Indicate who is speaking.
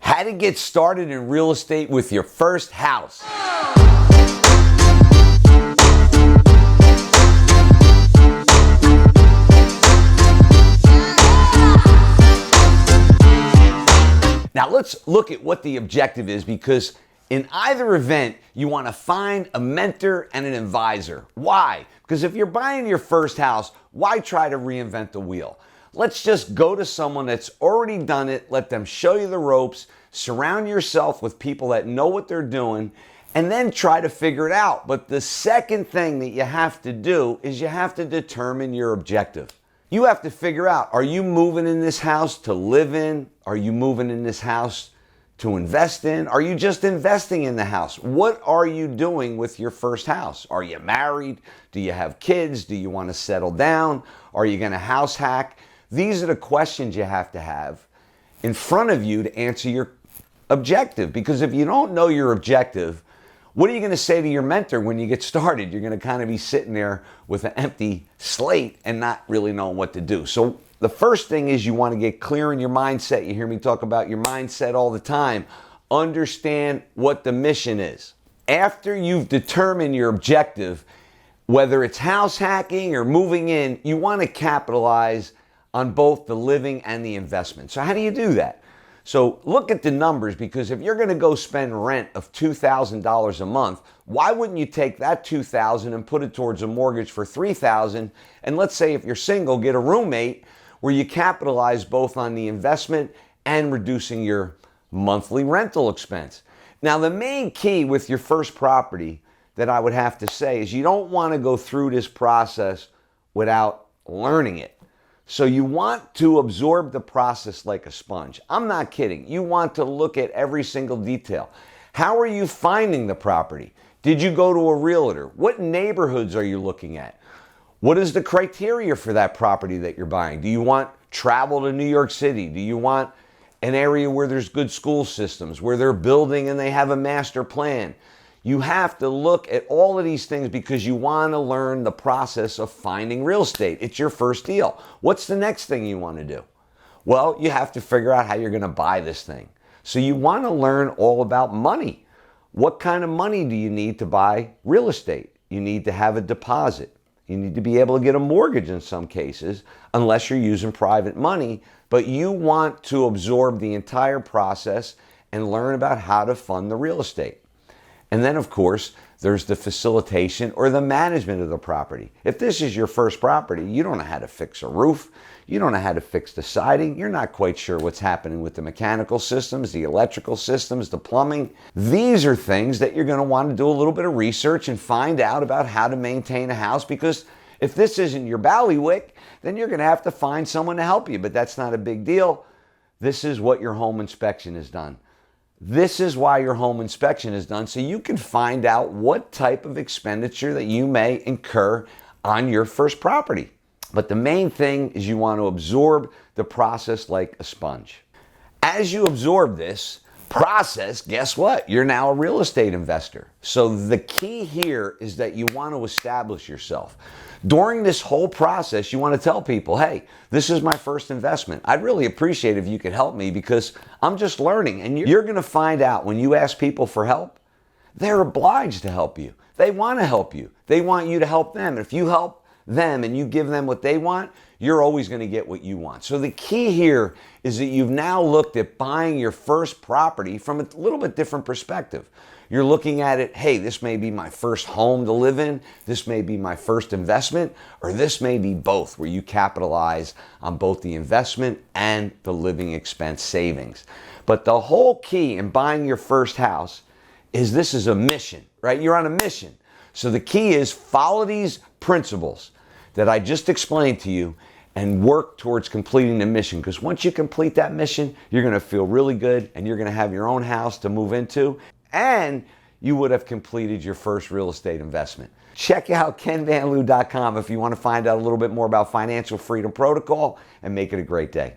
Speaker 1: How to get started in real estate with your first house. Now let's look at what the objective is, because in either event, you want to find a mentor and an advisor. Why? Because if you're buying your first house, why try to reinvent the wheel? Let's just go to someone that's already done it, let them show you the ropes, surround yourself with people that know what they're doing, and then try to figure it out. But the second thing that you have to do is you have to determine your objective. You have to figure out, are you moving in this house to live in? Are you moving in this house to invest in? Are you just investing in the house? What are you doing with your first house? Are you married? Do you have kids? Do you want to settle down? Are you going to house hack? These are the questions you have to have in front of you to answer your objective. Because if you don't know your objective, what are you going to say to your mentor when you get started? You're going to kind of be sitting there with an empty slate and not really knowing what to do. So the first thing is you want to get clear in your mindset. You hear me talk about your mindset all the time. Understand what the mission is. After you've determined your objective, whether it's house hacking or moving in, you want to capitalize on both the living and the investment. So how do you do that? So look at the numbers, because if you're going to go spend rent of $2,000 a month, why wouldn't you take that $2,000 and put it towards a mortgage for $3,000? And let's say if you're single, get a roommate where you capitalize both on the investment and reducing your monthly rental expense. Now, the main key with your first property that I would have to say is you don't want to go through this process without learning it. So you want to absorb the process like a sponge. I'm not kidding. You want to look at every single detail. How are you finding the property? Did you go to a realtor? What neighborhoods are you looking at? What is the criteria for that property that you're buying? Do you want travel to New York City? Do you want an area where there's good school systems, where they're building and they have a master plan? You have to look at all of these things because you want to learn the process of finding real estate. It's your first deal. What's the next thing you want to do? Well, you have to figure out how you're going to buy this thing. So you want to learn all about money. What kind of money do you need to buy real estate? You need to have a deposit. You need to be able to get a mortgage in some cases, unless you're using private money. But you want to absorb the entire process and learn about how to fund the real estate. And then, of course, there's the facilitation or the management of the property. If this is your first property, you don't know how to fix a roof. You don't know how to fix the siding. You're not quite sure what's happening with the mechanical systems, the electrical systems, the plumbing. These are things that you're going to want to do a little bit of research and find out about how to maintain a house, because if this isn't your bailiwick, then you're going to have to find someone to help you. But that's not a big deal. This is what your home inspection has done. This is why your home inspection is done, so you can find out what type of expenditure that you may incur on your first property. But the main thing is you want to absorb the process like a sponge. As you absorb this process, guess what? You're now a real estate investor. So the key here is that you want to establish yourself. During this whole process, you want to tell people, hey, this is my first investment. I'd really appreciate if you could help me because I'm just learning. And you're going to find out when you ask people for help, they're obliged to help you. They want to help you. They want you to help them. If you help them and you give them what they want, you're always going to get what you want. So the key here is that you've now looked at buying your first property from a little bit different perspective. You're looking at it, hey, this may be my first home to live in, this may be my first investment, or this may be both, where you capitalize on both the investment and the living expense savings. But the whole key in buying your first house is this is a mission, right? You're on a mission. So the key is follow these principles that I just explained to you and work towards completing the mission. Because once you complete that mission, you're going to feel really good and you're going to have your own house to move into, and you would have completed your first real estate investment. Check out kenvanliew.com if you want to find out a little bit more about Financial Freedom Protocol, and make it a great day.